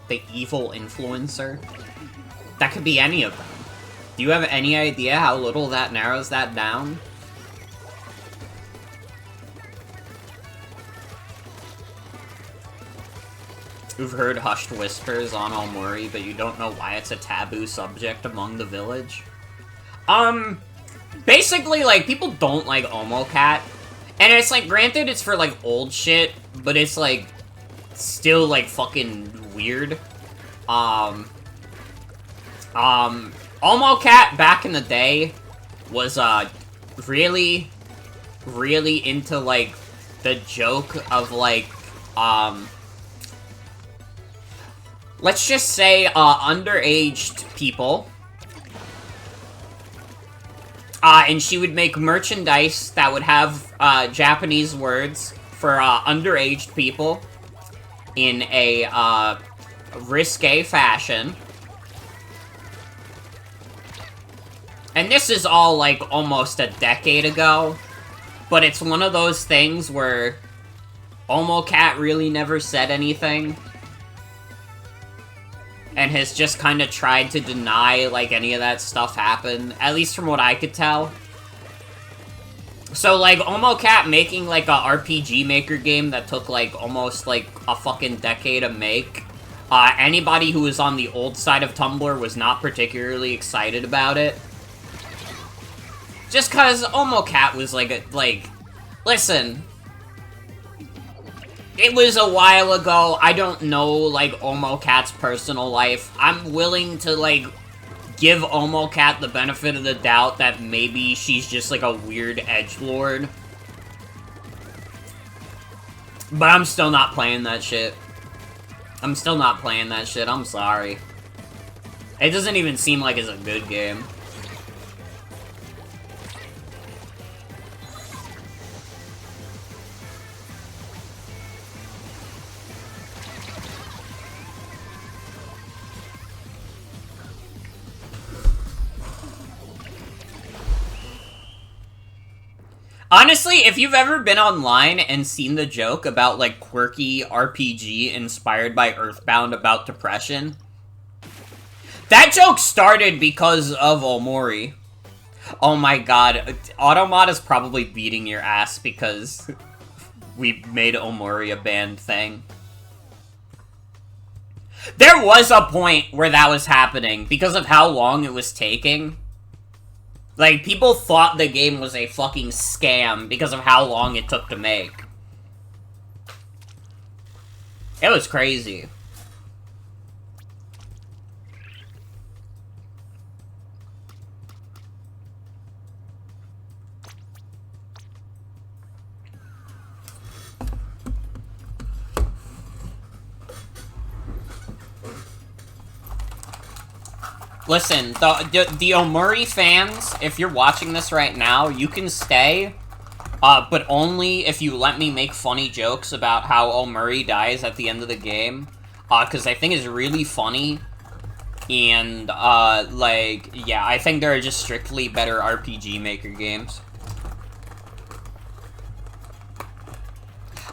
The evil influencer? That could be any of them. Do you have any idea how little that narrows that down? You've heard hushed whispers on Omori, but you don't know why it's a taboo subject among the village? Basically, like, people don't like Omocat. And it's like, granted, it's for, like, old shit, but it's, like, still, like, fucking weird. Omocat back in the day was, really, really into, like, the joke of, like, let's just say, underaged people. And she would make merchandise that would have, Japanese words for, underaged people in a, risque fashion. And this is all, like, almost a decade ago. But it's one of those things where Omocat really never said anything. And has just kind of tried to deny, like, any of that stuff happened. At least from what I could tell. So, like, Omocat making, like, a RPG Maker game that took, like, almost, like, a fucking decade to make. Anybody who was on the old side of Tumblr was not particularly excited about it. Just cause Omocat was listen. It was a while ago. I don't know, like, Omocat's personal life. I'm willing to, like, give Omocat the benefit of the doubt that maybe she's just, like, a weird edgelord. But I'm still not playing that shit. I'm still not playing that shit. I'm sorry. It doesn't even seem like it's a good game. Honestly, if you've ever been online and seen the joke about, like, quirky RPG inspired by Earthbound about depression, that joke started because of Omori. Oh my god, Automat is probably beating your ass because we made Omori a banned thing. There was a point where that was happening because of how long it was taking. Like, people thought the game was a fucking scam because of how long it took to make. It was crazy. Listen, the Omori fans, if you're watching this right now, you can stay, but only if you let me make funny jokes about how Omori dies at the end of the game, because I think it's really funny, and, like, yeah, I think there are just strictly better RPG Maker games.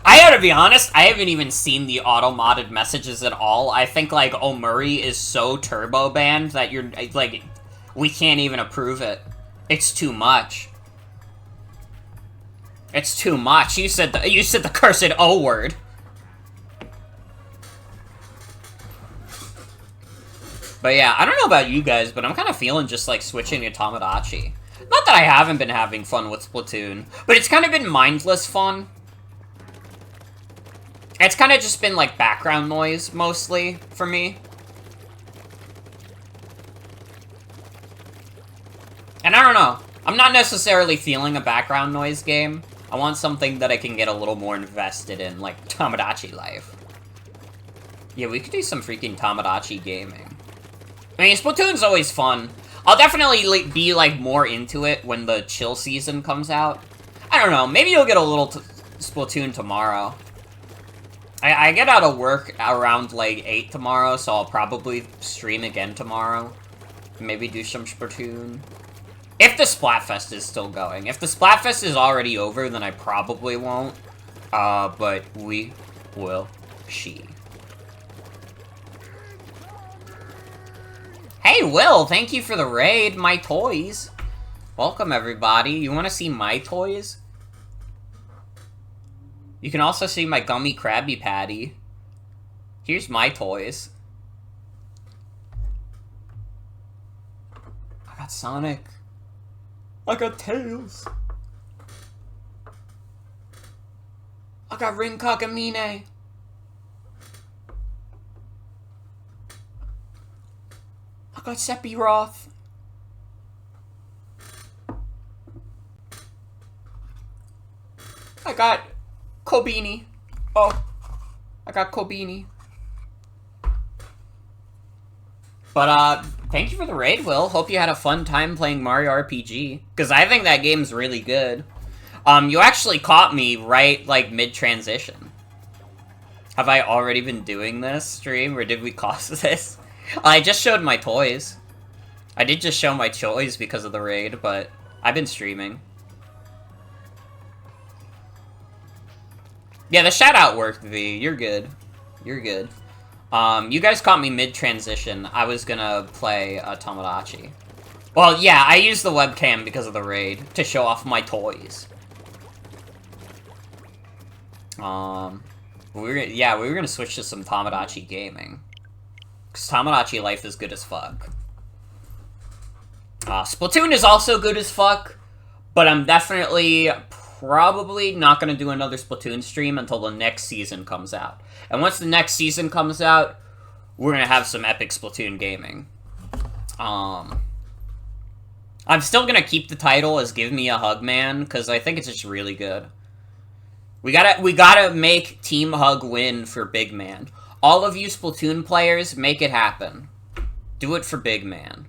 I gotta be honest, I haven't even seen the auto-modded messages at all. I think, like, Omori is so turbo-banned that you're, like, we can't even approve it. It's too much. It's too much. You said the cursed O word. But yeah, I don't know about you guys, but I'm kind of feeling just, like, switching to Tomodachi. Not that I haven't been having fun with Splatoon, but it's kind of been mindless fun. It's kind of just been, like, background noise, mostly, for me. And I don't know. I'm not necessarily feeling a background noise game. I want something that I can get a little more invested in, like Tomodachi Life. Yeah, we could do some freaking Tomodachi gaming. I mean, Splatoon's always fun. I'll definitely be, like, more into it when the chill season comes out. I don't know. Maybe you'll get a little Splatoon tomorrow. I get out of work around, like, 8 tomorrow, so I'll probably stream again tomorrow. Maybe do some Splatoon. If the Splatfest is still going. If the Splatfest is already over, then I probably won't. But we will see. Hey, Will! Thank you for the raid, my toys! Welcome, everybody. You want to see my toys? You can also see my gummy Krabby Patty. Here's my toys. I got Sonic. I got Tails. I got Rin Kakamine. I got Sephiroth. I got Kobini. Oh, I got Kobini. But, thank you for the raid, Will. Hope you had a fun time playing Mario RPG. Because I think that game's really good. You actually caught me right, like, mid-transition. Have I already been doing this stream, or did we cause this? I just showed my toys. I did just show my toys because of the raid, but I've been streaming. Yeah, the shout-out worked, V. You're good. You're good. You guys caught me mid-transition. I was gonna play Tomodachi. Well, yeah, I used the webcam because of the raid to show off my toys. We were gonna switch to some Tomodachi gaming. Because Tomodachi Life is good as fuck. Splatoon is also good as fuck. But I'm definitely probably not going to do another Splatoon stream until the next season comes out. And once the next season comes out, we're going to have some epic Splatoon gaming. I'm still going to keep the title as Give Me a Hug Man, because I think it's just really good. We gotta make Team Hug win for Big Man. All of you Splatoon players, make it happen. Do it for Big Man.